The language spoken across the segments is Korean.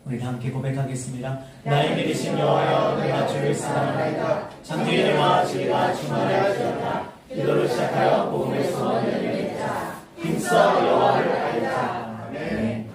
우리 함께 고백하겠습니다. 나의 믿으신 여호와여, 내가 주를 사랑하나이다. 참되리와 주리가 충만하여지어다. 기도를 시작하여 복음의 소원을 맺자. 힘써 여호와를 알자. 아멘.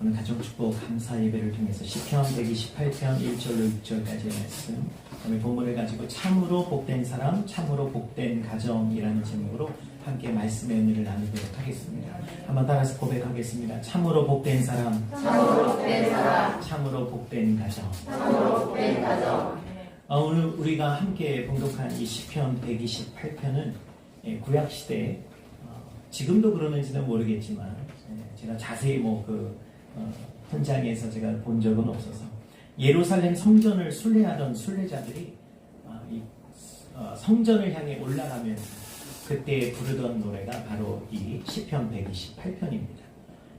오늘 가족 축복 감사 예배를 통해서 시편 128편 1절로 6절까지의 말씀, 오늘 본문을 가지고 참으로 복된 사람, 참으로 복된 가정이라는 제목으로 함께 말씀의 은혜를 나누도록 하겠습니다. 한번 따라서 고백하겠습니다. 참으로 복된 사람, 참으로 복된 사람, 참으로 복된 가정. 참으로 복된 가정. 오늘 우리가 함께 봉독한 이 시편 128편은 구약 시대, 지금도 그러는지는 모르겠지만 제가 자세히 현장에서 제가 본 적은 없어서 예루살렘 성전을 순례하던 순례자들이 성전을 향해 올라가면서 그때 부르던 노래가 바로 이 시편 128편입니다.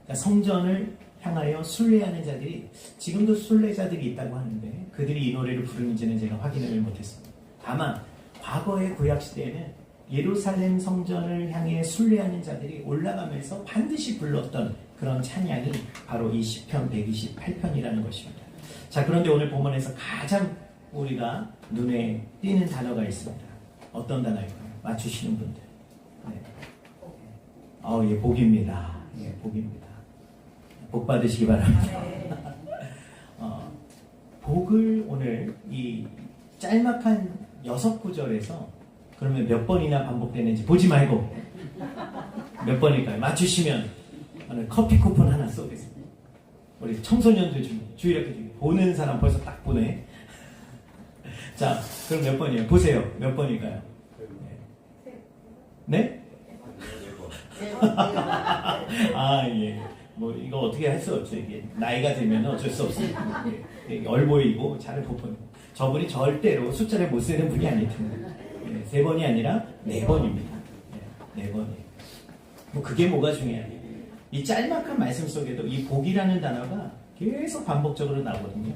그러니까 성전을 향하여 순례하는 자들이, 지금도 순례자들이 있다고 하는데 그들이 이 노래를 부르는지는 제가 확인을 못했습니다. 다만 과거의 구약시대에는 예루살렘 성전을 향해 순례하는 자들이 올라가면서 반드시 불렀던 그런 찬양이 바로 이 시편 128편이라는 것입니다. 자, 그런데 오늘 본문에서 가장 우리가 눈에 띄는 단어가 있습니다. 어떤 단어일까요? 맞추시는 분들. 네. 예, 복입니다. 예, 복입니다. 복 받으시기 바랍니다. 복을 오늘 이 짤막한 6구절에서 그러면 몇 번이나 반복되는지 보지 말고 몇 번일까요? 맞추시면 오늘 커피 쿠폰 하나 쏘겠습니다. 우리 청소년들 좀 주의력해 주기. 보는 사람 벌써 딱 보네. 자, 그럼 몇 번이에요? 보세요. 몇 번일까요? 네? 예. 이거 어떻게 할 수 없죠. 이게 나이가 되면 어쩔 수 없습니다. 얼보이고 잘 못 보는. 저분이 절대로 숫자를 못 쓰는 분이 아닐 텐데. 3번이 아니라 4번입니다. 4번이에요. 그게 뭐가 중요해요? 이 짤막한 말씀 속에도 이 복이라는 단어가 계속 반복적으로 나오거든요.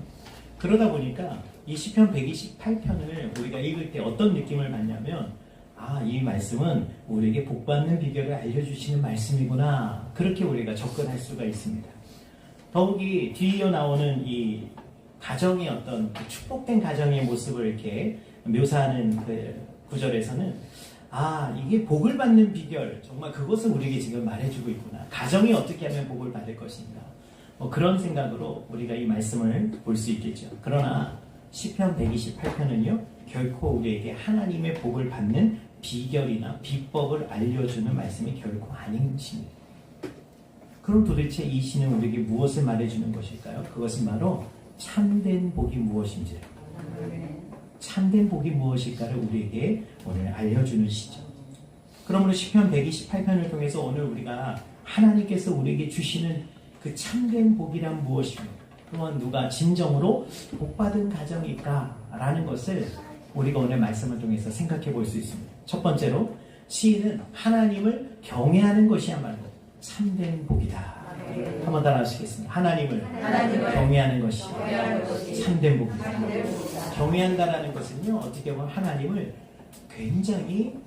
그러다 보니까 이 시편 128편을 우리가 읽을 때 어떤 느낌을 받냐면, 이 말씀은 우리에게 복받는 비결을 알려주시는 말씀이구나, 그렇게 우리가 접근할 수가 있습니다. 더욱이 뒤이어 나오는 이 가정의 어떤 축복된 가정의 모습을 이렇게 묘사하는 그 구절에서는 이게 복을 받는 비결, 정말 그것을 우리에게 지금 말해주고 있구나. 가정이 어떻게 하면 복을 받을 것인가, 그런 생각으로 우리가 이 말씀을 볼 수 있겠죠. 그러나 시편 128편은요 결코 우리에게 하나님의 복을 받는 비결이나 비법을 알려주는 말씀이 결코 아닌 것입니다. 그럼 도대체 이 시는 우리에게 무엇을 말해주는 것일까요? 그것은 바로 참된 복이 무엇인지, 참된 복이 무엇일까를 우리에게 오늘 알려주는 시죠. 그러므로 시편 128편을 통해서 오늘 우리가 하나님께서 우리에게 주시는 그 참된 복이란 무엇입니까? 또한 누가 진정으로 복받은 가정일까라는 것을 우리가 오늘 말씀을 통해서 생각해 볼 수 있습니다. 첫 번째로, 시인은 하나님을 경외하는 것이야말로 참된 복이다. 한번 따라 하시겠습니다. 하나님을 경외하는 것이 참된 복이다. 경외한다라는 것은요, 어떻게 보면 하나님을 굉장히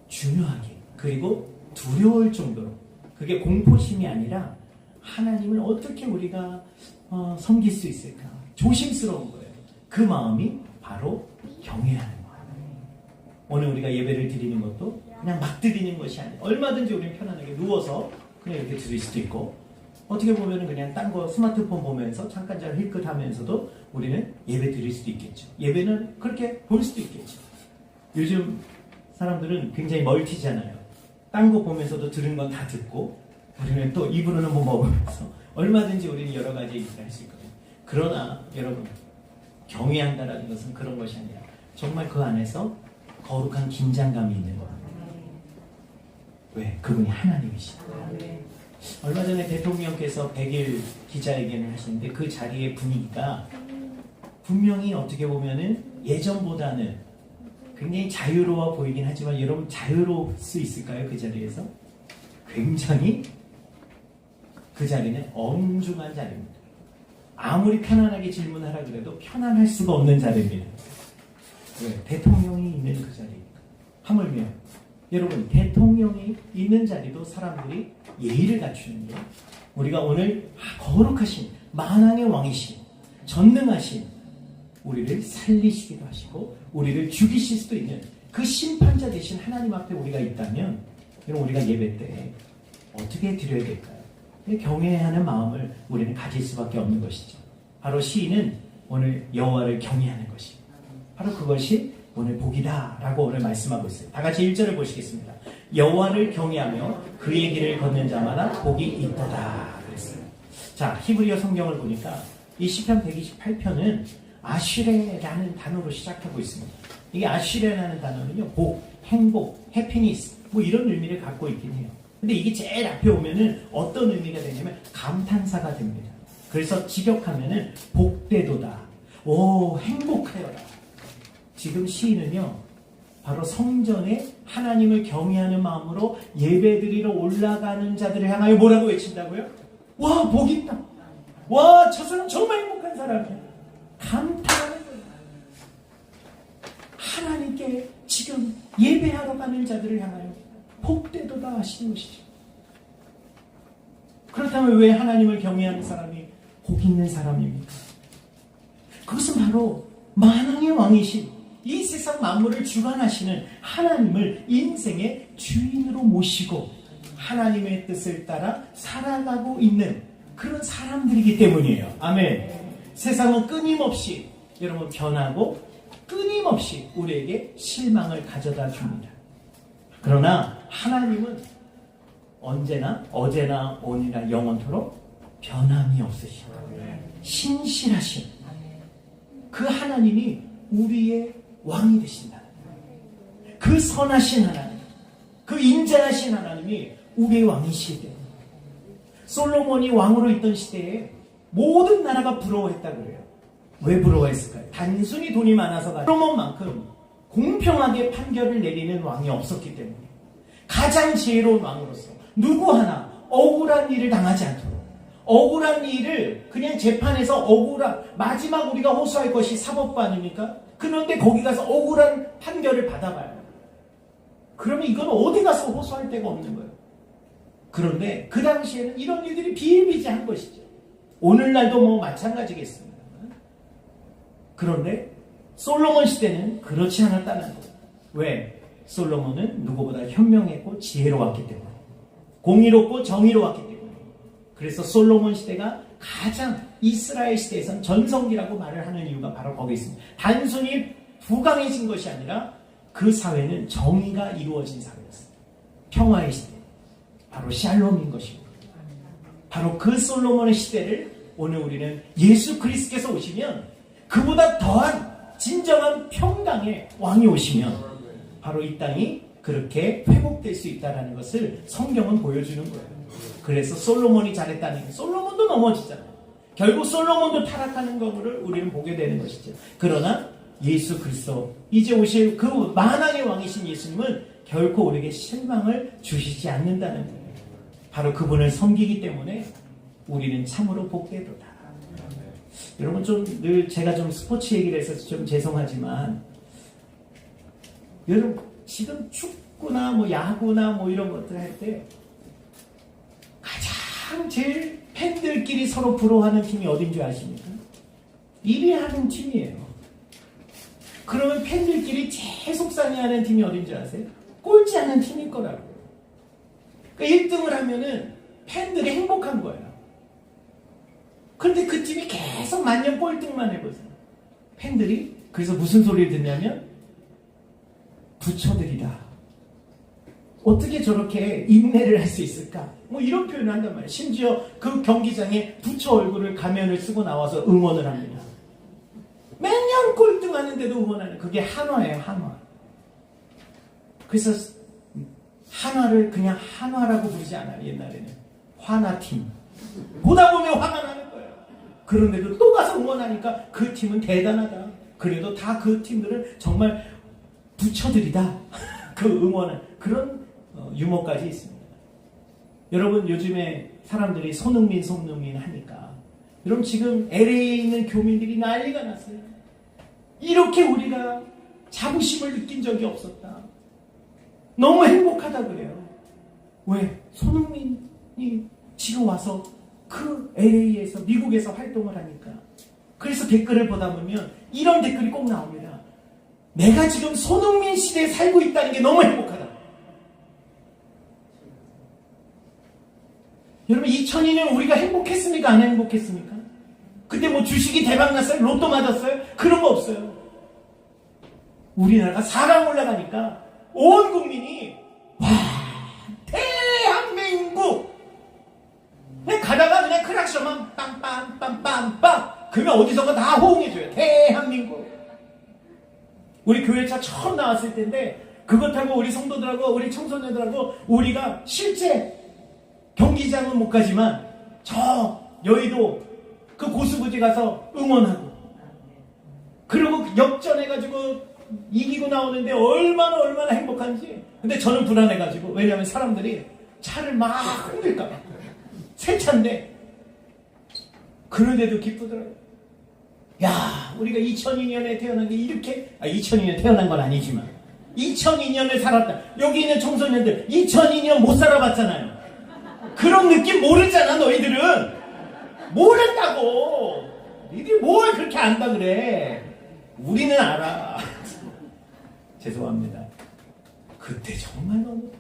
중요하게, 그리고 두려울 정도로, 그게 공포심이 아니라 하나님을 어떻게 우리가 섬길 수 있을까, 조심스러운 거예요. 그 마음이 바로 경외하는 거예요. 오늘 우리가 예배를 드리는 것도 그냥 막 드리는 것이 아니에요. 얼마든지 우리는 편안하게 누워서 그냥 이렇게 드릴 수도 있고, 어떻게 보면 그냥 딴 거 스마트폰 보면서 잠깐 잘 힐끗하면서도 우리는 예배 드릴 수도 있겠죠. 예배는 그렇게 볼 수도 있겠죠. 요즘 사람들은 굉장히 멀티잖아요. 딴 거 보면서도 들은 건 다 듣고, 우리는 또 입으로는 뭐 먹으면서 얼마든지 우리는 여러 가지 얘기를 할 수 있거든요. 그러나 여러분, 경외한다라는 것은 그런 것이 아니라 정말 그 안에서 거룩한 긴장감이 있는 겁니다. 왜? 그분이 하나님이시다. 얼마 전에 대통령께서 100일 기자회견을 하시는데 그 자리의 분위기가 분명히 어떻게 보면은 예전보다는 굉장히 자유로워 보이긴 하지만, 여러분 자유로울 수 있을까요? 그 자리에서? 굉장히 그 자리는 엄중한 자리입니다. 아무리 편안하게 질문하라 그래도 편안할 수가 없는 자리입니다. 왜? 대통령이 있는 그 자리니까. 하물며 여러분, 대통령이 있는 자리도 사람들이 예의를 갖추는 게, 우리가 오늘 거룩하신 만왕의 왕이신 전능하신 우리를 살리시기도 하시고 우리를 죽이실 수도 있는 그 심판자 되신 하나님 앞에 우리가 있다면, 여러분, 우리가 예배 때 어떻게 드려야 될까요? 경외하는 마음을 우리는 가질 수밖에 없는 것이죠. 바로 시인은 오늘 여호와를 경외하는 것입니다. 바로 그것이 오늘 복이다 라고 오늘 말씀하고 있어요. 다 같이 1절을 보시겠습니다. 여호와를 경외하며 그의 길을 걷는 자마다 복이 있도다 그랬어요. 자, 히브리어 성경을 보니까 이 시편 128편은 아쉬레라는 단어로 시작하고 있습니다. 이게 아쉬레라는 단어는요, 복, 행복, 해피니스 뭐 이런 의미를 갖고 있긴 해요. 근데 이게 제일 앞에 오면은 어떤 의미가 되냐면 감탄사가 됩니다. 그래서 직역하면은 복되도다, 오 행복하여라. 지금 시인은요, 바로 성전에 하나님을 경외하는 마음으로 예배드리러 올라가는 자들을 향하여 뭐라고 외친다고요? 와, 복 있다. 와, 저 사람 정말 행복한 사람이야. 감탄하는 거예요. 하나님께 지금 예배하러 가는 자들을 향하여 복되도다 하시는 것이죠. 그렇다면 왜 하나님을 경외하는 사람이 복 있는 사람입니까? 그것은 바로 만왕의 왕이신 이 세상 만물을 주관하시는 하나님을 인생의 주인으로 모시고 하나님의 뜻을 따라 살아가고 있는 그런 사람들이기 때문이에요. 아멘. 세상은 끊임없이 여러분 변하고 끊임없이 우리에게 실망을 가져다 줍니다. 그러나 하나님은 언제나 어제나 오늘이나 영원토록 변함이 없으신 신실하신 그 하나님이 우리의 왕이 되신다. 그 선하신 하나님, 그 인자하신 하나님이 우리의 왕이시기 때문에 솔로몬이 왕으로 있던 시대에 모든 나라가 부러워했다 그래요. 왜 부러워했을까요? 단순히 돈이 많아서가 솔로몬만큼 공평하게 판결을 내리는 왕이 없었기 때문에 가장 지혜로운 왕으로서 누구 하나 억울한 일을 당하지 않도록, 억울한 일을 그냥 재판에서 마지막 우리가 호소할 것이 사법부 아닙니까? 그런데 거기 가서 억울한 판결을 받아봐요. 그러면 이건 어디 가서 호소할 데가 없는 거예요. 그런데 그 당시에는 이런 일들이 비일비재한 것이죠. 오늘날도 뭐 마찬가지겠습니다. 그런데 솔로몬 시대는 그렇지 않았다는 거예요. 왜? 솔로몬은 누구보다 현명했고 지혜로웠기 때문에, 공의롭고 정의로웠기 때문에. 그래서 솔로몬 시대가 가장 이스라엘 시대에선 전성기라고 말을 하는 이유가 바로 거기 있습니다. 단순히 부강해진 것이 아니라 그 사회는 정의가 이루어진 사회였어요. 평화의 시대, 바로 샬롬인 것입니다. 바로 그 솔로몬의 시대를 오늘 우리는 예수 그리스도께서 오시면, 그보다 더한 진정한 평강의 왕이 오시면 바로 이 땅이 그렇게 회복될 수 있다는 것을 성경은 보여주는 거예요. 그래서 솔로몬이 잘했다는 게, 솔로몬도 넘어지잖아요. 결국 솔로몬도 타락하는 것을 우리는 보게 되는 것이죠. 그러나 예수 그리스도, 이제 오실 그 만왕의 왕이신 예수님은 결코 우리에게 실망을 주시지 않는다는 거예요. 바로 그분을 섬기기 때문에 우리는 참으로 복되도다. 여러분, 늘 제가 좀 스포츠 얘기를 해서 좀 죄송하지만, 여러분 지금 축구나 뭐 야구나 뭐 이런 것들 할 때 가장 제일 팬들끼리 서로 부러워하는 팀이 어딘 줄 아십니까? 1위 하는 팀이에요. 그러면 팬들끼리 제일 속상해하는 팀이 어딘 줄 아세요? 꼴찌 하는 팀일 거라고요. 그러니까 1등을 하면은 팬들이 행복한 거예요. 그런데 그 팀이 계속 만년 꼴등만 해보세요. 팬들이 그래서 무슨 소리를 듣냐면, 부처들이다. 어떻게 저렇게 인내를 할 수 있을까? 뭐 이런 표현을 한단 말이에요. 심지어 그 경기장에 부처 얼굴을 가면을 쓰고 나와서 응원을 합니다. 매년 꼴등하는데도 응원하는, 그게 한화예요, 한화. 그래서 한화를 그냥 한화라고 부르지 않아요. 옛날에는 화나팀. 보다 보면 화가 나는 거예요. 그런데도 또 가서 응원하니까 그 팀은 대단하다. 그래도 다 그 팀들은 정말 부처들이다. 그 응원은 그런 유머까지 있습니다. 여러분, 요즘에 사람들이 손흥민 하니까, 여러분 지금 LA에 있는 교민들이 난리가 났어요. 이렇게 우리가 자부심을 느낀 적이 없었다. 너무 행복하다 그래요. 왜? 손흥민이 지금 와서 그 LA에서 미국에서 활동을 하니까. 그래서 댓글을 보다 보면 이런 댓글이 꼭 나옵니다. 내가 지금 손흥민 시대에 살고 있다는 게 너무 행복하다. 여러분 2002년 우리가 행복했습니까? 안 행복했습니까? 그때 뭐 주식이 대박났어요? 로또 맞았어요? 그런 거 없어요. 우리나라가 4강 올라가니까 온 국민이 와 대한민국 그냥 가다가 그냥 크락션만 빰빰빰빰빰 그러면 어디선가 다 호응해줘요. 대한민국. 우리 교회차 처음 나왔을 때인데 그것하고 우리 성도들하고 우리 청소년들하고 우리가 실제 경기장은 못 가지만 저 여의도 그 고수부지 가서 응원하고 그리고 역전해가지고 이기고 나오는데 얼마나 행복한지. 근데 저는 불안해가지고 왜냐하면 사람들이 차를 막 흔들까봐 새 차인데 그런데도 기쁘더라고요. 야 우리가 2002년에 태어난 게 이렇게 2002년에 태어난 건 아니지만 2002년을 살았다. 여기 있는 청소년들 2002년 못 살아봤잖아요. 그런 느낌 모르잖아. 너희들은 모른다고. 너희들이 뭘 그렇게 안다 그래. 우리는 알아. 죄송합니다. 그때 정말 너무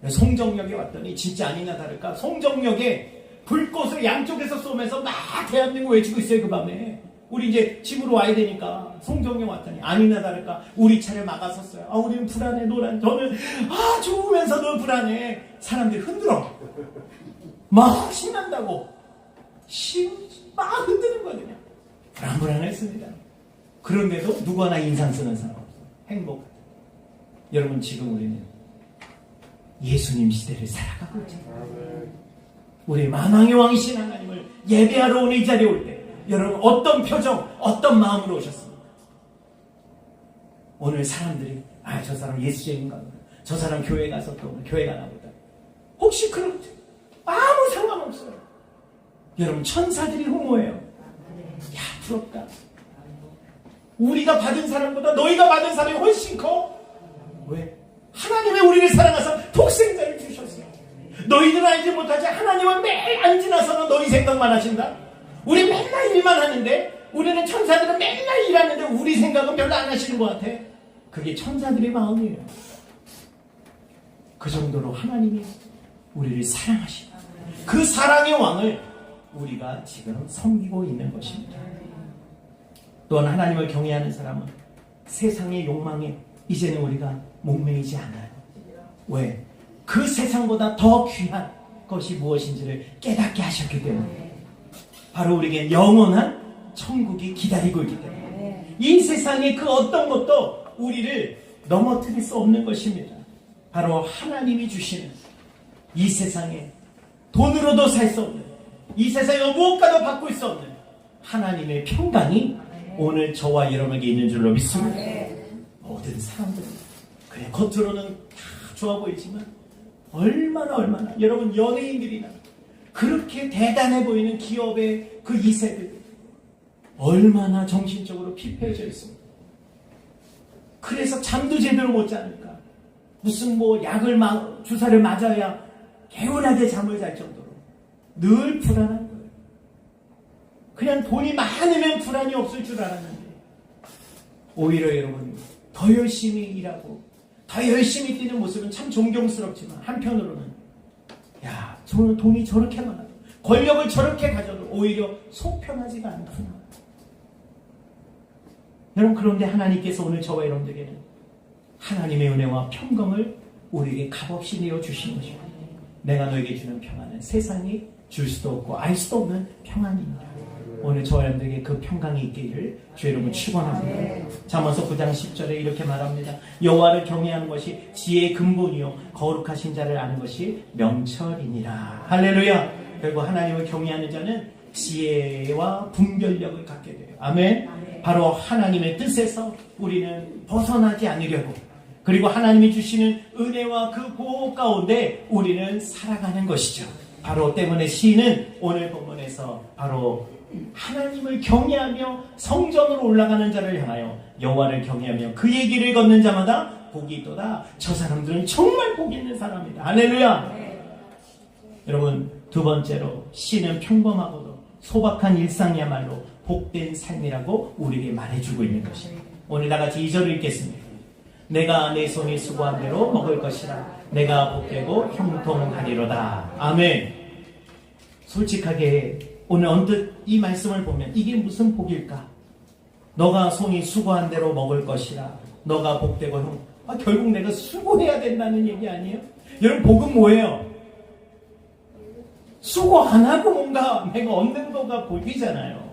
송정역에 왔더니 진짜 아니나 다를까 송정역에 불꽃을 양쪽에서 쏘면서 막 대한민국 외치고 있어요. 그 밤에 우리 이제 집으로 와야 되니까 송정역 왔더니 아니나 다를까 우리 차를 막아섰어요. 아 우리는 불안해. 노란 저는 좋으면서도 불안해. 사람들이 흔들어 막 신난다고 막 흔드는 거거든요. 불안했습니다. 그런데도 누구 하나 인상 쓰는 사람 없어. 행복하다. 여러분 지금 우리는 예수님 시대를 살아가고 있잖아요. 우리 만왕의 왕이신 하나님을 예배하러 오는 이 자리에 올 때 여러분 어떤 표정 어떤 마음으로 오셨습니까? 오늘 사람들이 저 사람 예수쟁인가 보다. 저 사람 교회 가서 또 교회 가나 보다. 혹시 그렇지? 아무 상관없어요. 여러분 천사들이 흠모해요. 야 부럽다. 우리가 받은 사람보다 너희가 받은 사람이 훨씬 커. 왜? 하나님의 우리를 사랑하사 독생자를 주셨어요. 너희들은 알지 못하지 하나님은 매일 안 지나서는 너희 생각만 하신다. 우리 맨날 일만 하는데 우리는 천사들은 맨날 일하는데 우리 생각은 별로 안 하시는 것 같아. 그게 천사들의 마음이에요. 그 정도로 하나님이 우리를 사랑하시다. 그 사랑의 왕을 우리가 지금 섬기고 있는 것입니다. 또한 하나님을 경외하는 사람은 세상의 욕망에 이제는 우리가 목매이지 않아요. 왜? 그 세상보다 더 귀한 것이 무엇인지를 깨닫게 하셨기 때문에 바로 우리에게 영원한 천국이 기다리고 있기 때문에 이 세상의 그 어떤 것도 우리를 넘어뜨릴 수 없는 것입니다. 바로 하나님이 주시는 이 세상에 돈으로도 살 수 없는 이 세상에 무엇과도 바꿀 수 없는 하나님의 평강이 오늘 저와 여러분에게 있는 줄로 믿습니다. 모든 사람들은 그냥 겉으로는 다 좋아 보이지만 얼마나 여러분 연예인들이나 그렇게 대단해 보이는 기업의 그 2세들 얼마나 정신적으로 피폐해져 있습니다. 그래서 잠도 제대로 못 자니까 무슨 뭐 약을 주사를 맞아야 개운하게 잠을 잘 정도로 늘 불안한 거예요. 그냥 돈이 많으면 불안이 없을 줄 알았는데 오히려 여러분 더 열심히 일하고 더 열심히 뛰는 모습은 참 존경스럽지만 한편으로는 야 저는 돈이 저렇게 많아도 권력을 저렇게 가져도 오히려 속편하지가 않구나. 여러분 그런데 하나님께서 오늘 저와 여러분들에게는 하나님의 은혜와 평강을 우리에게 값없이 내어주시는 것입니다. 내가 너에게 주는 평안은 세상이 줄 수도 없고 알 수도 없는 평안입니다. 오늘 저와 여러분들에게 그 평강이 있기를 주 여러분 축원합니다. 잠언서 9장 10절에 이렇게 말합니다. 여호와를 경외하는 것이 지혜의 근본이요 거룩하신 자를 아는 것이 명철이니라. 할렐루야. 결국 하나님을 경외하는 자는 지혜와 분별력을 갖게 돼요. 아멘. 바로 하나님의 뜻에서 우리는 벗어나지 않으려고 그리고 하나님이 주시는 은혜와 그 보호 가운데 우리는 살아가는 것이죠. 바로 때문에 시인은 오늘 본문에서 바로 하나님을 경외하며 성전으로 올라가는 자를 향하여 여호와를 경외하며 그의 길을 걷는 자마다 복이 있도다. 저 사람들은 정말 복이 있는 사람이다. 할렐루야. 여러분, 두 번째로 씨는 평범하고도 소박한 일상이야말로 복된 삶이라고 우리에게 말해주고 있는 것입니다. 오늘 다 같이 2절을 읽겠습니다. 내가 내 손이 수고한 대로 먹을 것이라. 내가 복되고 형통하리로다. 아멘. 솔직하게 오늘 언뜻 이 말씀을 보면 이게 무슨 복일까? 너가 손이 수고한 대로 먹을 것이라. 너가 복되고 결국 내가 수고해야 된다는 얘기 아니에요? 여러분, 복은 뭐예요? 수고 안 하고 뭔가 내가 얻는 거가 복이잖아요.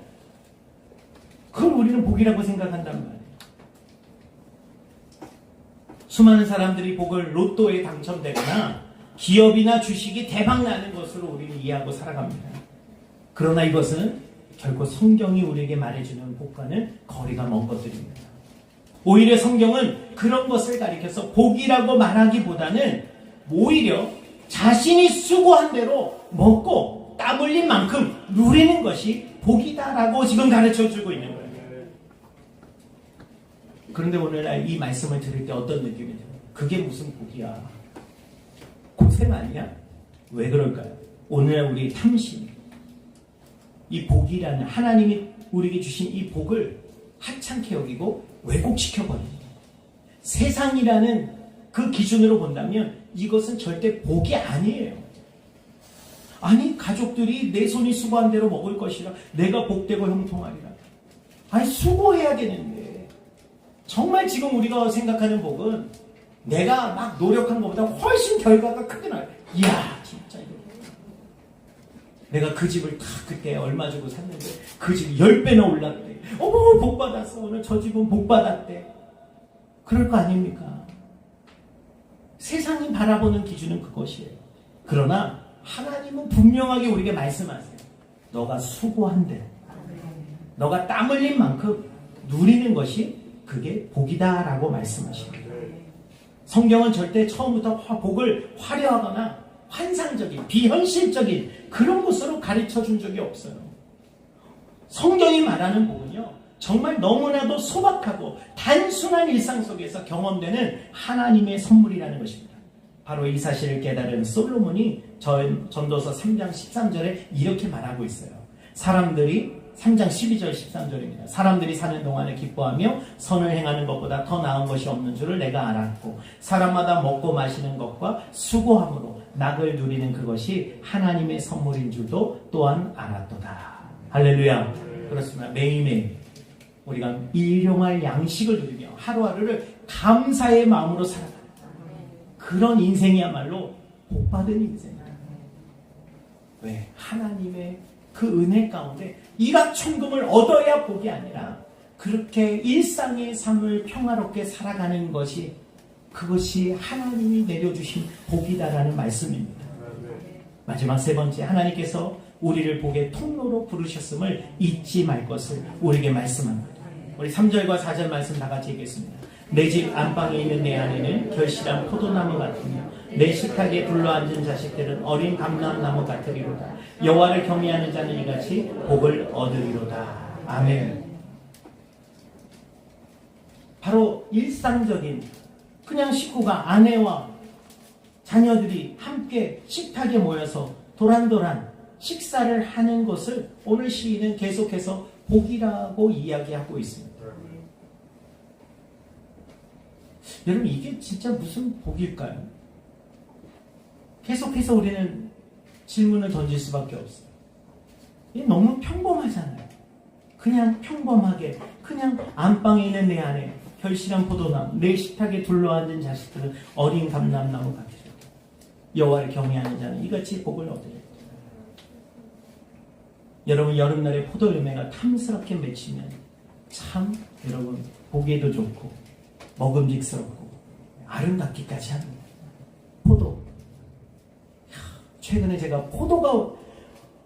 그걸 우리는 복이라고 생각한단 말이에요. 수많은 사람들이 복을 로또에 당첨되거나 기업이나 주식이 대박나는 것으로 우리는 이해하고 살아갑니다. 그러나 이것은 결코 성경이 우리에게 말해주는 복과는 거리가 먼 것들입니다. 오히려 성경은 그런 것을 가리켜서 복이라고 말하기보다는 오히려 자신이 수고한 대로 먹고 땀 흘린 만큼 누리는 것이 복이다라고 지금 가르쳐주고 있는 거예요. 그런데 오늘날 이 말씀을 들을 때 어떤 느낌이 들어요? 그게 무슨 복이야? 고생 아니야? 왜 그럴까요? 오늘날 우리 탐심, 이 복이라는 하나님이 우리에게 주신 이 복을 하찮게 여기고 왜곡시켜버립니다. 세상이라는 그 기준으로 본다면 이것은 절대 복이 아니에요. 아니, 가족들이 내 손이 수고한 대로 먹을 것이라. 내가 복되고 형통하리라. 아니, 수고해야 되는데 정말 지금 우리가 생각하는 복은 내가 막 노력한 것보다 훨씬 결과가 크게 나요. 이야, 진짜 이거. 내가 그 집을 다 그때 얼마 주고 샀는데 그 집이 10배나 올랐대. 어머, 복 받았어. 오늘 저 집은 복 받았대. 그럴 거 아닙니까? 세상이 바라보는 기준은 그것이에요. 그러나 하나님은 분명하게 우리에게 말씀하세요. 너가 수고한 대로, 너가 땀 흘린 만큼 누리는 것이 그게 복이다라고 말씀하십니다. 성경은 절대 처음부터 복을 화려하거나 환상적인, 비현실적인 그런 것으로 가르쳐 준 적이 없어요. 성경이 말하는 복은요, 정말 너무나도 소박하고 단순한 일상 속에서 경험되는 하나님의 선물이라는 것입니다. 바로 이 사실을 깨달은 솔로몬이 전도서 3장 13절에 이렇게 말하고 있어요. 사람들이 3장 12절 13절입니다. 사람들이 사는 동안에 기뻐하며 선을 행하는 것보다 더 나은 것이 없는 줄을 내가 알았고 사람마다 먹고 마시는 것과 수고함으로 낙을 누리는 그것이 하나님의 선물인 줄도 또한 알았도다. 할렐루야. 그렇습니다. 매일매일 우리가 일용할 양식을 누리며 하루하루를 감사의 마음으로 살아가는 그런 인생이야말로 복받은 인생이다. 왜? 하나님의 그 은혜 가운데 일확천금을 얻어야 복이 아니라 그렇게 일상의 삶을 평화롭게 살아가는 것이 그것이 하나님이 내려주신 복이다라는 말씀입니다. 마지막 세 번째, 하나님께서 우리를 복의 통로로 부르셨음을 잊지 말 것을 우리에게 말씀합니다. 우리 3절과 4절 말씀 다 같이 읽겠습니다. 내 집 안방에 있는 내 아내는 결실한 포도나무 같으며 내 식탁에 둘러앉은 자식들은 어린 감람나무 같으리로다. 여호와를 경외하는 자는 이같이 복을 얻으리로다. 아멘. 바로 일상적인 그냥 식구가 아내와 자녀들이 함께 식탁에 모여서 도란도란 식사를 하는 것을 오늘 시인은 계속해서 복이라고 이야기하고 있습니다. 여러분, 이게 진짜 무슨 복일까요? 계속해서 우리는 질문을 던질 수밖에 없어요. 이게 너무 평범하잖아요. 그냥 평범하게 그냥 안방에 있는 내 안에 결실한 포도나무, 내 식탁에 둘러앉은 자식들은 어린 감람나무 같으리라. 여호와를 경외하는 자는 이같이 복을 얻으리라. 여러분, 여름날에 포도 열매가 탐스럽게 맺히면 참 여러분 보기에도 좋고 먹음직스럽고 아름답기까지 합니다. 포도. 최근에 제가 포도가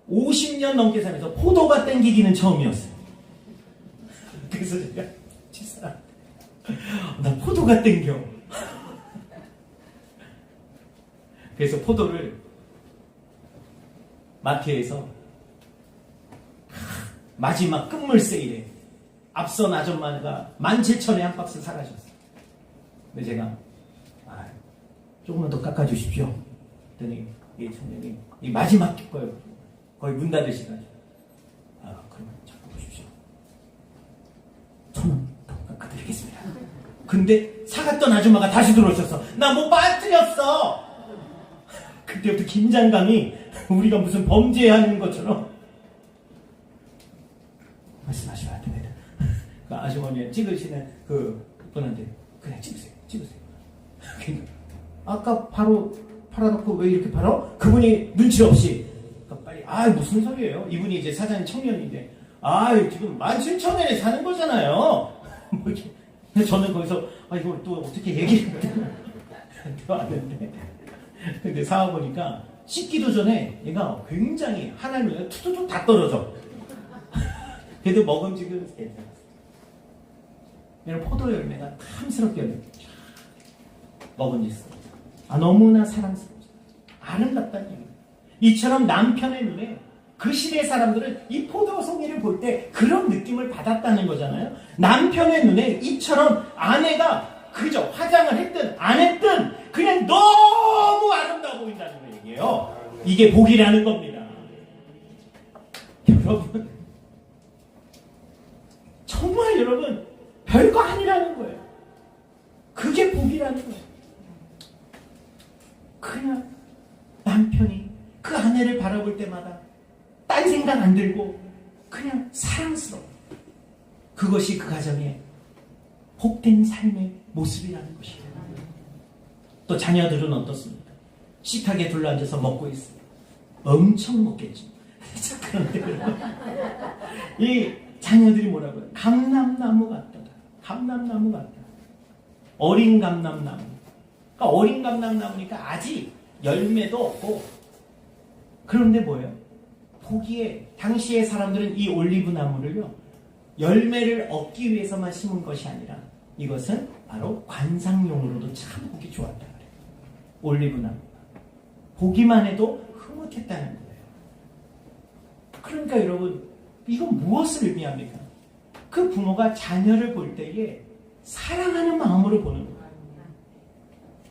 50년 넘게 살면서 포도가 땡기기는 처음이었어요. 그래서 제가 집사람한테 나 포도가 땡겨. 그래서 포도를 마트에서 마지막 끝물 세일에 앞선 아줌마가 17,000원에 한 박스 사가셨어요. 근데 제가 조금만 더 깎아주십시오. 그랬더니 이 청년이 이 마지막 거예요. 거의 문 닫으시가지고 그러면 잠깐 보십시오. 1,000원 더 깎아드리겠습니다. 근데 사갔던 아줌마가 다시 들어오셨어. 나 뭐 빠뜨렸어. 그때부터 긴장감이 우리가 무슨 범죄하는 것처럼 말씀하시면 안 됩니다. 그 아주머니 찍으시는 그 분한테 그냥 찍으세요. 아까 바로 팔아놓고 왜 이렇게 팔아? 그분이 눈치 없이 빨리 무슨 소리예요? 이분이 이제 사장님 청년인데 지금 17,000원에 사는 거잖아요. 뭐 이렇게. 근데 저는 거기서 이걸 또 어떻게 얘기를 왔는데 근데 사와보니까 씻기도 전에 얘가 굉장히 하나는 툭툭툭 다 떨어져. 그래도 먹음직은 괜찮았어. 얘는 포도 열매가 탐스럽게 먹음직어. 너무나 사랑스럽죠. 아름답다는 얘기예요. 이처럼 남편의 눈에 그 시대 사람들은 이 포도송이를 볼 때 그런 느낌을 받았다는 거잖아요. 남편의 눈에 이처럼 아내가 그저 화장을 했든 안 했든 그냥 너무 아름다워 보인다는 얘기예요. 이게 복이라는 겁니다. 여러분, 정말 여러분 별거 아니라는 거예요. 그게 복이라는 거예요. 그냥 남편이 그 아내를 바라볼 때마다 딴 생각 안 들고 그냥 사랑스러워. 그것이 그 가정의 복된 삶의 모습이라는 것이에요. 또 자녀들은 어떻습니까? 식탁에 둘러앉아서 먹고 있어요. 엄청 먹겠죠. 그런데 이 자녀들이 뭐라고요? 감람나무 같다. 감람나무 같다. 어린 감람나무. 그러니까 어린 감람나무니까 아직 열매도 없고. 그런데 뭐예요? 보기에 당시의 사람들은 이 올리브 나무를요, 열매를 얻기 위해서만 심은 것이 아니라 이것은 바로 관상용으로도 참 보기 좋았다 그래요. 올리브 나무. 보기만 해도 흐뭇했다는 거예요. 그러니까 여러분, 이건 무엇을 의미합니까? 그 부모가 자녀를 볼 때에 사랑하는 마음으로 보는 거예요.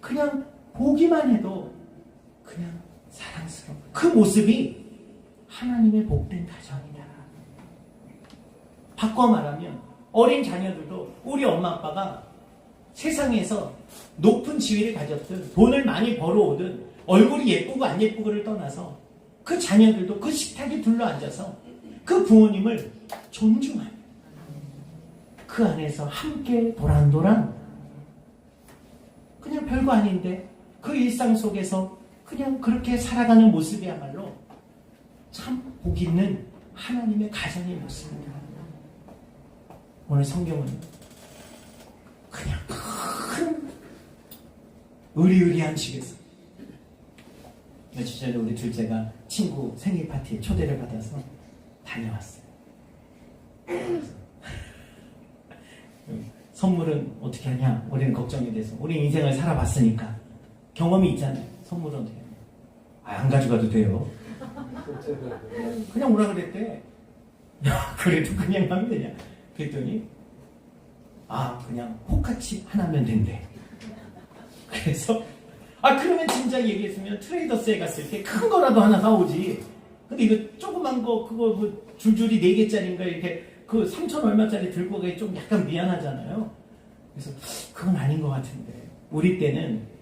그냥 보기만 해도 그냥 사랑스러워. 그 모습이 하나님의 복된 가정이다. 바꿔 말하면 어린 자녀들도 우리 엄마 아빠가 세상에서 높은 지위를 가졌든 돈을 많이 벌어오든 얼굴이 예쁘고 안 예쁘고를 떠나서 그 자녀들도 그 식탁에 둘러앉아서 그 부모님을 존중하는, 그 안에서 함께 도란도란 그냥 별거 아닌데 그 일상 속에서 그냥 그렇게 살아가는 모습이야말로 참 복 있는 하나님의 가정의 모습입니다. 오늘 성경은 그냥 큰 의리의리한 집에서 며칠 전에 우리 둘째가 친구 생일 파티에 초대를 받아서 다녀왔어요. 선물은 어떻게 하냐? 우리는 걱정이 돼서. 우리 인생을 살아봤으니까 경험이 있잖아요. 선물은 어떻게 하냐? 안 가져가도 돼요. 그냥 오라 그랬대. 그래도 그냥 하면 되냐? 그랬더니 그냥 포카치 하나면 된대. 그래서 그러면 진작 얘기했으면 트레이더스에 갔을 때 큰 거라도 하나 사오지. 근데 이거 조그만 거 그거 뭐 줄줄이 4개짜리인가 이렇게 그 3,000 얼마짜리 들고 가기 좀 약간 미안하잖아요. 그래서 그건 아닌 것 같은데 우리 때는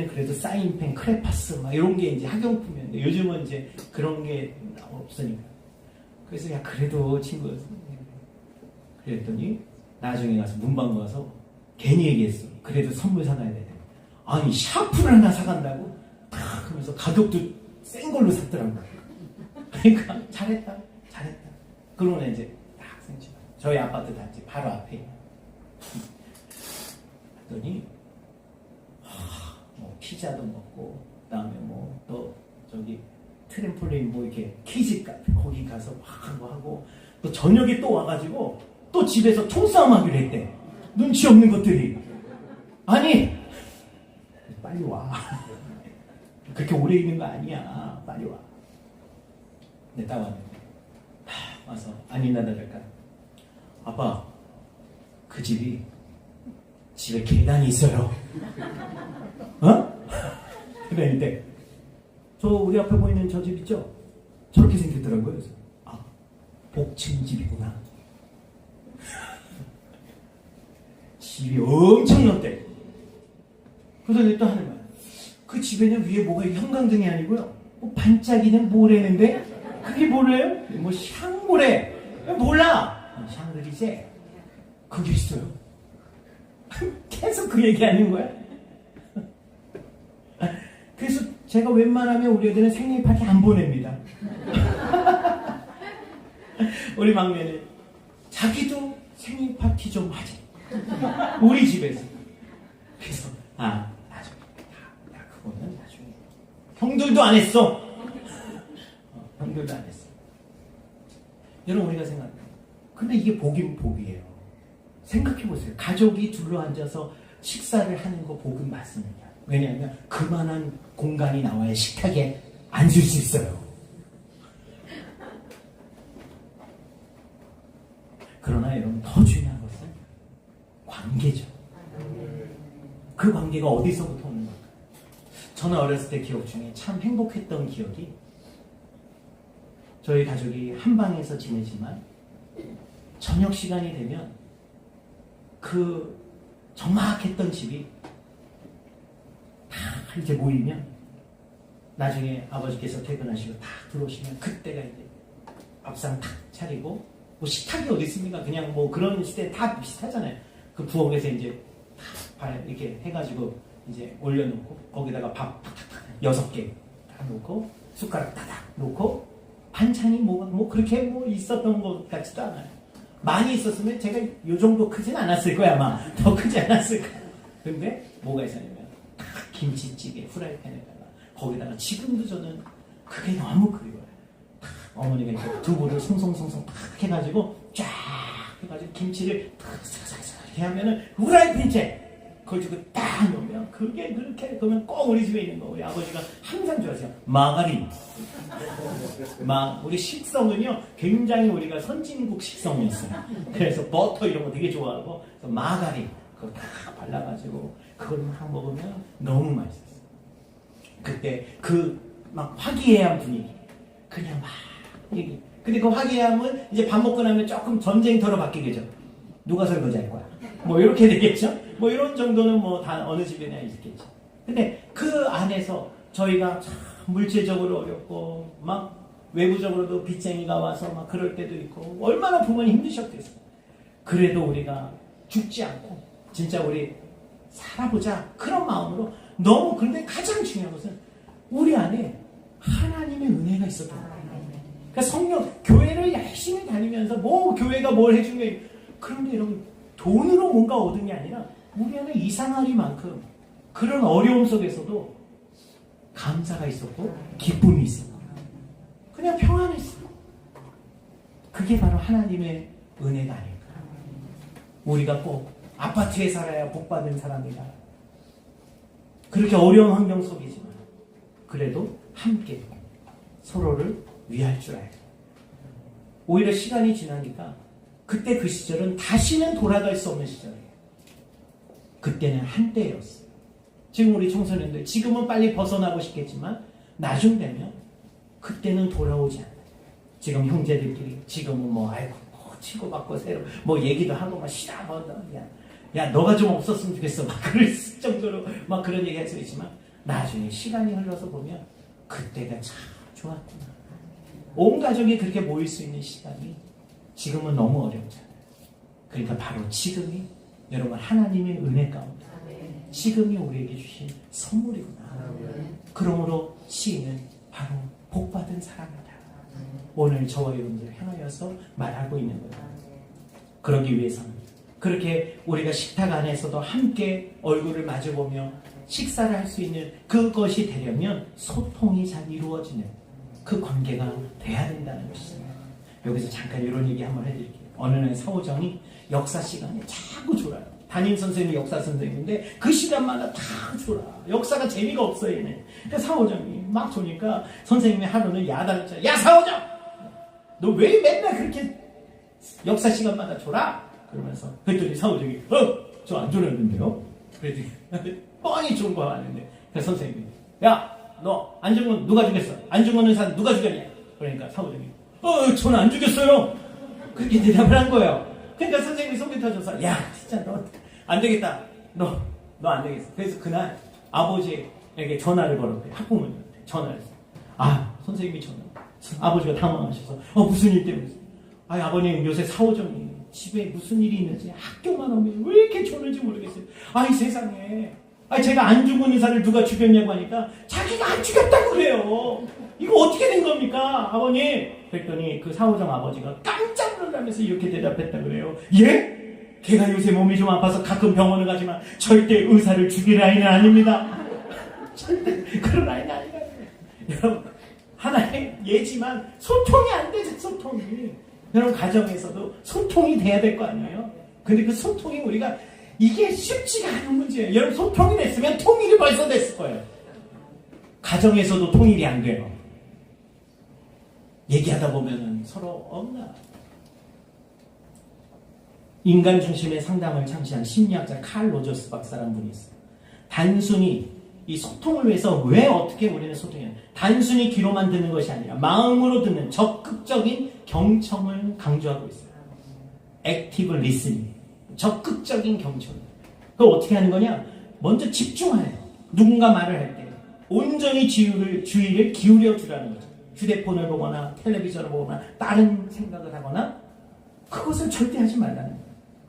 그래도 사인펜, 크레파스 막 이런 게 이제 학용품이었는데 요즘은 이제 그런 게 없으니까. 그래서 그래도 친구 그랬더니 나중에 가서 문방 가서 괜히 얘기했어. 그래도 선물 사가야 돼. 아니 샤프를 하나 사간다고? 탁 하면서 가격도 센 걸로 샀더라고. 그러니까 잘했다. 그러면 이제 딱 생각. 저희 아파트 단지 바로 앞에. 그랬더니 뭐 피자도 먹고 그다음에 뭐 또 저기 트램폴린 뭐 이렇게 키즈 카페 거기 가서 막 하고 또 저녁에 또 와가지고 또 집에서 총싸움하기로 했대. 눈치 없는 것들이. 아니 빨리 와. 그렇게 오래 있는 거 아니야. 빨리 와. 근데 딱 왔는데 와서 아니나 다를까 아빠 그 집에 계단이 있어요. 어? 그랬는데 저 우리 앞에 보이는 저 집 있죠? 저렇게 생겼더라고요. 그래서 아, 복층집이구나. 집이 엄청 넓대. 그러더니 또 하는 거야. 그 집에는 위에 뭐가 형광등이 아니고요. 뭐 반짝이는 모래인데 그게 뭐래요? 뭐 샹모래. 몰라. 샹들이제. 그게 있어요. 계속 그 얘기하는 거야. 그래서 제가 웬만하면 우리 애들은 생일 파티 안 보냅니다. 우리 막내는 자기도 생일 파티 좀 하자. 우리 집에서. 그래서 나중에 그거는 나중에. 형들도 안 했어. 형들도 안 했어. 여러분 우리가 생각해. 근데 이게 복이면 복이에요. 생각해보세요. 가족이 둘러앉아서 식사를 하는 거 복은 맞습니다. 왜냐하면 그만한 공간이 나와야 식탁에 앉을 수 있어요. 그러나 여러분 더 중요한 것은 관계죠. 그 관계가 어디서부터 오는 걸까요? 저는 어렸을 때 기억 중에 참 행복했던 기억이 저희 가족이 한 방에서 지내지만 저녁 시간이 되면 그 적막했던 집이 다 이제 모이면 나중에 아버지께서 퇴근하시고 다 들어오시면 그때가 이제 밥상 탁 차리고 뭐 식탁이 어디 있습니까? 그냥 뭐 그런 시대 다 비슷하잖아요. 그 부엌에서 이제 다 이렇게 해가지고 이제 올려놓고 거기다가 밥 탁탁탁 6개 다 놓고 숟가락 타닥 놓고 반찬이 뭐 그렇게 뭐 있었던 것 같지도 않아요. 많이 있었으면 제가 요 정도 크진 않았을 거야 아마. 더 크지 않았을 거야. 근데 뭐가 있었냐면 딱 김치찌개 후라이팬에다가 거기다가 지금도 저는 그게 너무 그리워요. 딱 어머니가 이렇게 두부를 송송송송 딱 해가지고 쫙 해가지고 김치를 딱 싹싹싹 이렇게 하면은 후라이팬째 그걸 주고 딱 놓으면 그게 그렇게 그러면 꼭 우리 집에 있는 거. 우리 아버지가 항상 좋아하세요. 마가린. 우리 식성은요 굉장히 우리가 선진국 식성이었어요. 그래서 버터 이런 거 되게 좋아하고 그래서 마가린 그거 다 발라가지고 그걸 막 먹으면 너무 맛있었어요. 그때 그 막 화기애애한 분위기 그냥 막 얘기. 근데 그 화기애애함은 이제 밥 먹고 나면 조금 전쟁터로 바뀌겠죠. 누가 설거지할 거야? 뭐 이렇게 되겠죠? 뭐 이런 정도는 뭐 다 어느 집에나 있겠죠. 근데 그 안에서 저희가 참 물질적으로 어렵고 막 외부적으로도 빚쟁이가 와서 막 그럴 때도 있고 얼마나 부모님 힘드셨겠어요. 그래도 우리가 죽지 않고 진짜 우리 살아보자 그런 마음으로 너무. 근데 가장 중요한 것은 우리 안에 하나님의 은혜가 있었던 거예요. 그러니까 성령 교회를 열심히 다니면서 뭐 교회가 뭘 해준 게 그런데 여러분 돈으로 뭔가 얻은 게 아니라 우리 안에 이상하리만큼 그런 어려움 속에서도 감사가 있었고 기쁨이 있었고 그냥 평안했어요. 그게 바로 하나님의 은혜가 아닐까. 우리가 꼭 아파트에 살아야 복받은 사람이다. 그렇게 어려운 환경 속이지만 그래도 함께 서로를 위할 줄 알고 오히려 시간이 지나니까 그때 그 시절은 다시는 돌아갈 수 없는 시절이에요. 그때는 한때였어요. 지금 우리 청소년들 지금은 빨리 벗어나고 싶겠지만 나중 되면 그때는 돌아오지 않아요. 지금 형제들끼리 지금은 뭐 아이고 뭐 치고받고 새로 뭐 얘기도 하고 막 싫어 야 너가 좀 없었으면 좋겠어 막 그럴 정도로 막 그런 얘기 할 수 있지만 나중에 시간이 흘러서 보면 그때가 참 좋았구나. 온 가족이 그렇게 모일 수 있는 시간이 지금은 너무 어렵잖아요. 그러니까 바로 지금이 여러분 하나님의 은혜 가운데 지금이 우리에게 주신 선물이구나. 그러므로 시인은 바로 복받은 사람이다. 오늘 저와 여러분들 향하여서 말하고 있는 거예요. 그러기 위해서는 그렇게 우리가 식탁 안에서도 함께 얼굴을 마주보며 식사를 할 수 있는 그것이 되려면 소통이 잘 이루어지는 그 관계가 돼야 된다는 것이잖아요. 여기서 잠깐 이런 얘기 한번 해드릴게요. 어느 날 사오정이 역사 시간에 자꾸 졸아요. 담임 선생님이 역사 선생님인데 그 시간마다 다 졸아. 역사가 재미가 없어 얘는. 그러니까 사오정이 막 조니까 선생님이 하루는 야단을 야 사오정! 너 왜 맨날 그렇게 역사 시간마다 졸아? 그러면서 그랬더니 사오정이 저 안 졸았는데요? 그랬더니 뻔히 졸고 왔는데 그래서 선생님이 야, 너 안중근 누가 죽였어? 안중근 의사 누가 죽였냐? 그러니까 사무장이 저는 안 죽였어요. 그렇게 대답을 한 거예요. 그러니까 선생님이 속이 터져서 야, 진짜 너 안 되겠다. 너 안 되겠어. 그래서 그날 아버지에게 전화를 걸었대요. 학부모님한테 전화를 했어요. 선생님이 전화. 아버지가 당황하셔서 무슨 일 때문에? 아버님 요새 사오정이 집에 무슨 일이 있는지 학교만 오면 왜 이렇게 졸는지 모르겠어요. 이 세상에. 제가 안중근 의사를 누가 죽였냐고 하니까 자기가 안 죽였다고 그래요. 이거 어떻게 된 겁니까, 아버님? 그랬더니 그 사오정 아버지가 깜짝 놀라면서 이렇게 대답했다 그래요. 예? 걔가 요새 몸이 좀 아파서 가끔 병원을 가지만 절대 의사를 죽일 아이는 아닙니다. 절대 그런 아이는 아니다. 여러분, 하나의 예지만 소통이 안 되죠, 소통이. 여러분, 가정에서도 소통이 돼야 될 거 아니에요? 근데 그 소통이 우리가 이게 쉽지가 않은 문제예요. 여러분, 소통이 됐으면 통일이 벌써 됐을 거예요. 가정에서도 통일이 안 돼요. 얘기하다 보면은 서로 없나. 인간 중심의 상담을 창시한 심리학자 칼 로저스 박사라는 분이 있어요. 단순히 이 소통을 위해서 왜 어떻게 우리는 소통해야 돼? 단순히 귀로만 듣는 것이 아니라 마음으로 듣는 적극적인 경청을 강조하고 있어요. 액티브 리스닝. 적극적인 경청. 그걸 어떻게 하는 거냐? 먼저 집중해요. 누군가 말을 할 때 온전히 주의를 기울여 주라는 거죠. 휴대폰을 보거나 텔레비전을 보거나 다른 생각을 하거나 그것을 절대 하지 말라는 거예요.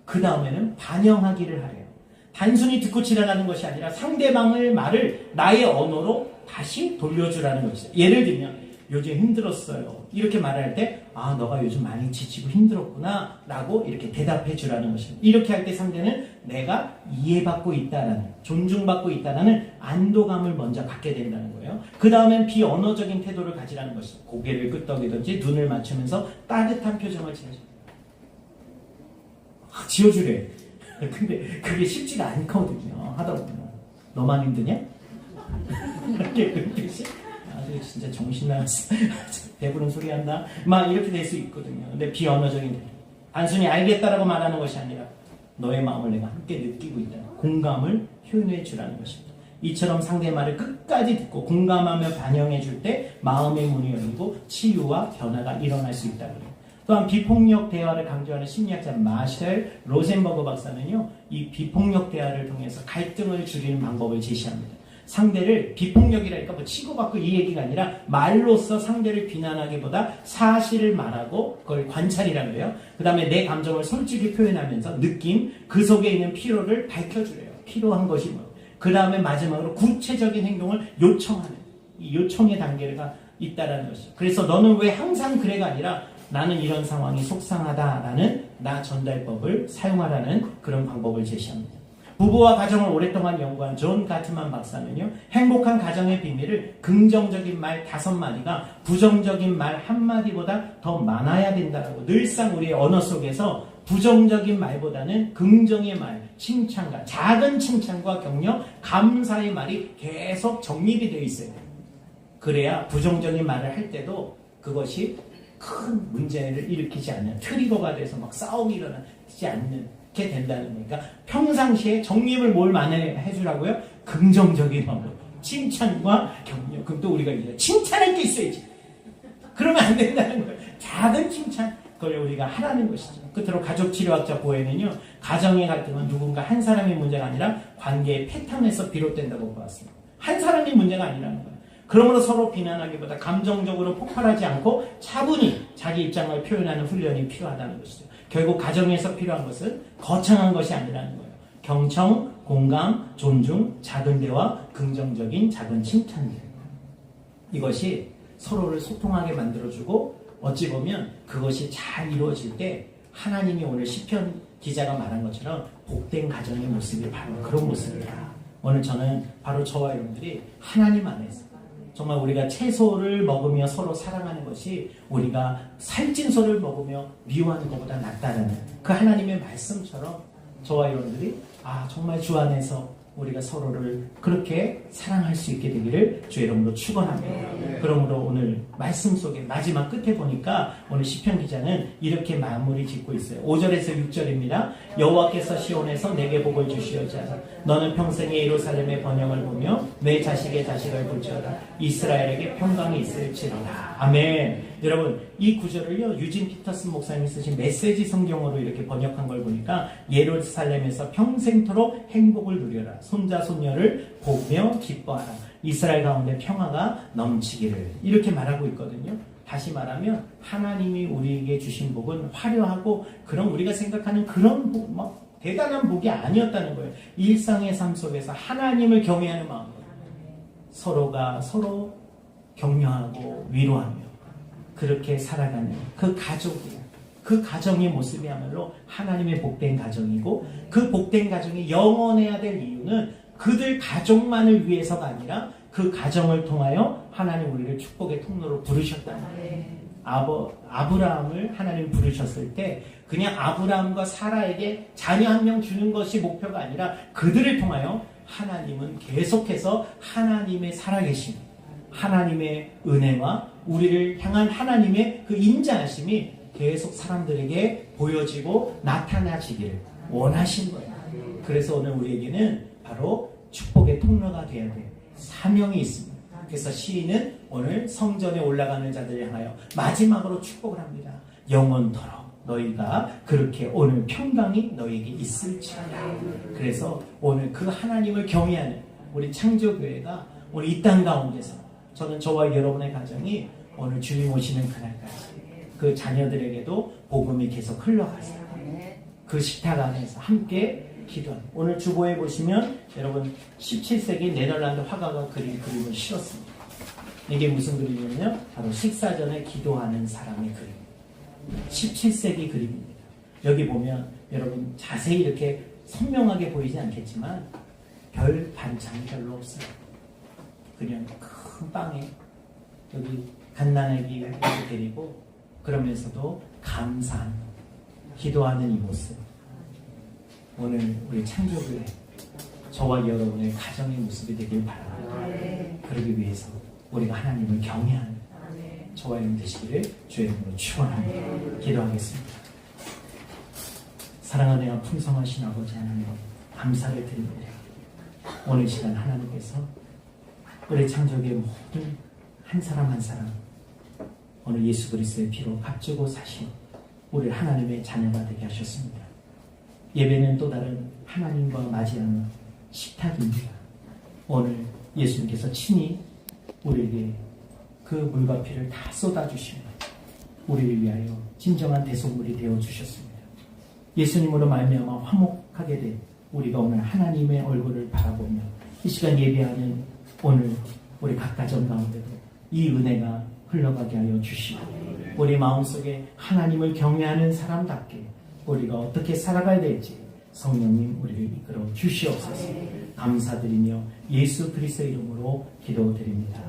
그 다음에는 반영하기를 하래요. 단순히 듣고 지나가는 것이 아니라 상대방의 말을 나의 언어로 다시 돌려주라는 것이죠. 예를 들면 요즘 힘들었어요. 이렇게 말할 때 너가 요즘 많이 지치고 힘들었구나 라고 이렇게 대답해 주라는 것입니다. 이렇게 할 때 상대는 내가 이해받고 있다라는, 존중받고 있다라는 안도감을 먼저 갖게 된다는 거예요. 그 다음엔 비언어적인 태도를 가지라는 것입니다. 고개를 끄덕이든지 눈을 맞추면서 따뜻한 표정을 지어주래. 근데 그게 쉽지가 않거든요. 하다 보면. 너만 힘드냐? 이렇게 눈빛이 진짜 정신 나갔어. 배부른 소리 한다. 이렇게 될 수 있거든요. 근데 비언어적인 단순히 알겠다라고 말하는 것이 아니라 너의 마음을 내가 함께 느끼고 있다. 공감을 표현해 주라는 것입니다. 이처럼 상대의 말을 끝까지 듣고 공감하며 반영해 줄 때 마음의 문이 열리고 치유와 변화가 일어날 수 있다. 또한 비폭력 대화를 강조하는 심리학자 마셜 로젠버그 박사는요, 이 비폭력 대화를 통해서 갈등을 줄이는 방법을 제시합니다. 상대를 비폭력이라니까 치고받고 이 얘기가 아니라 말로써 상대를 비난하기보다 사실을 말하고 그걸 관찰이라고 해요. 그 다음에 내 감정을 솔직히 표현하면서 느낌, 그 속에 있는 필요를 밝혀주래요. 필요한 것이 뭐. 그 다음에 마지막으로 구체적인 행동을 요청하는, 이 요청의 단계가 있다라는 것이죠. 그래서 너는 왜 항상 그래가 아니라 나는 이런 상황이 속상하다라는 나 전달법을 사용하라는 그런 방법을 제시합니다. 부부와 가정을 오랫동안 연구한 존 가트만 박사는요, 행복한 가정의 비밀을 긍정적인 말 5마디가 부정적인 말 1마디보다 더 많아야 된다고, 늘상 우리의 언어 속에서 부정적인 말보다는 긍정의 말, 칭찬과 작은 칭찬과 격려, 감사의 말이 계속 정립이 되어 있어야 돼요. 그래야 부정적인 말을 할 때도 그것이 큰 문제를 일으키지 않는, 트리거가 돼서 싸움이 일어나지 않게 된다는 거니까 평상시에 정립을 뭘 많이 해주라고요? 긍정적인 방법, 칭찬과 격려. 그럼 또 우리가 이제 칭찬할 게 있어야지. 그러면 안 된다는 거예요. 작은 칭찬, 그걸 우리가 하라는 것이죠. 끝으로 가족치료학자 보에는요, 가정의 갈등은 누군가 한 사람의 문제가 아니라 관계의 패턴에서 비롯된다고 보았습니다. 한 사람의 문제가 아니라는 거예요. 그러므로 서로 비난하기보다 감정적으로 폭발하지 않고 차분히 자기 입장을 표현하는 훈련이 필요하다는 것이죠. 결국 가정에서 필요한 것은 거창한 것이 아니라는 거예요. 경청, 공감, 존중, 작은 대화, 긍정적인 작은 칭찬들. 이것이 서로를 소통하게 만들어주고 어찌 보면 그것이 잘 이루어질 때 하나님이 오늘 시편 기자가 말한 것처럼 복된 가정의 모습이 바로 그런 모습이다. 오늘 저는 바로 저와 여러분들이 하나님 안에서 정말 우리가 채소를 먹으며 서로 사랑하는 것이 우리가 살찐 소를 먹으며 미워하는 것보다 낫다라는 그 하나님의 말씀처럼 저와 여러분들이 정말 주 안에서 우리가 서로를 그렇게 사랑할 수 있게 되기를 주의 이름으로 축원합니다. 그러므로 오늘 말씀 속에 마지막 끝에 보니까 오늘 시편 기자는 이렇게 마무리 짓고 있어요. 5절에서 6절입니다. 여호와께서 시온에서 내게 복을 주시어자 너는 평생에 예루살렘의 번영을 보며 내 자식의 자식을 볼지어다. 이스라엘에게 평강이 있을지로다. 아멘. 여러분 이 구절을요 유진 피터슨 목사님이 쓰신 메시지 성경으로 이렇게 번역한 걸 보니까 예루살렘에서 평생토록 행복을 누려라. 손자 손녀를 보며 기뻐하라. 이스라엘 가운데 평화가 넘치기를 이렇게 말하고 있거든요. 다시 말하면 하나님이 우리에게 주신 복은 화려하고 그런 우리가 생각하는 그런 복, 막 대단한 복이 아니었다는 거예요. 일상의 삶 속에서 하나님을 경외하는 마음으로 서로가 서로 격려하고 위로하며 그렇게 살아가는 그 가족이에요. 그 가정의 모습이야말로 하나님의 복된 가정이고 그 복된 가정이 영원해야 될 이유는 그들 가족만을 위해서가 아니라 그 가정을 통하여 하나님 우리를 축복의 통로로 부르셨다는 거예요. 아브라함을 하나님 부르셨을 때 그냥 아브라함과 사라에게 자녀 한 명 주는 것이 목표가 아니라 그들을 통하여 하나님은 계속해서 하나님의 살아계심, 하나님의 은혜와 우리를 향한 하나님의 그 인자하심이 계속 사람들에게 보여지고 나타나지기를 원하신 거예요. 그래서 오늘 우리에게는 바로 축복의 통로가 되어야 돼. 사명이 있습니다. 그래서 시인은 오늘 성전에 올라가는 자들을 향하여 마지막으로 축복을 합니다. 영원토록 너희가 그렇게 오늘 평강이 너희에게 있을지어다. 그래서 오늘 그 하나님을 경외하는 우리 창조교회가 오늘 이 땅 가운데서 저는 저와 여러분의 가정이 오늘 주님 오시는 그날까지 그 자녀들에게도 복음이 계속 흘러가서 그 식탁 안에서 함께 기도하는 오늘 주보에 보시면 여러분 17세기 네덜란드 화가가 그린 그림을 실었습니다. 이게 무슨 그림이냐면요 바로 식사 전에 기도하는 사람의 그림 17세기 그림입니다. 여기 보면 여러분 자세히 이렇게 선명하게 보이지 않겠지만 별 반찬이 별로 없어요. 그냥 큰 빵에 여기 갓난아기 이렇게 데리고 그러면서도 감사한 기도하는 이 모습 오늘 우리 창조교회 저와 여러분의 가정의 모습이 되길 바랍니다. 그러기 위해서 우리가 하나님을 경외하는 저와 여러분 되시기를 주의 이름으로 축원합니다. 기도하겠습니다. 사랑하는 풍성하신 아버지 하나님 감사를 드립니다. 오늘 시간 하나님께서 우리 창조교회 모든 한 사람 한 사람 오늘 예수 그리스도의 피로 값주고 사신 우리 하나님의 자녀가 되게 하셨습니다. 예배는 또 다른 하나님과 맞이하는 식탁입니다. 오늘 예수님께서 친히 우리에게 그 물과 피를 다 쏟아주시며 우리를 위하여 진정한 대속물이 되어주셨습니다. 예수님으로 말미암아 화목하게 된 우리가 오늘 하나님의 얼굴을 바라보며 이 시간 예배하는 오늘 우리 각 가정 가운데도 이 은혜가 흘러가게 하여 주시고 우리 마음속에 하나님을 경외하는 사람답게 우리가 어떻게 살아가야 될지 성령님 우리를 이끌어 주시옵소서. 감사드리며 예수 그리스도의 이름으로 기도드립니다.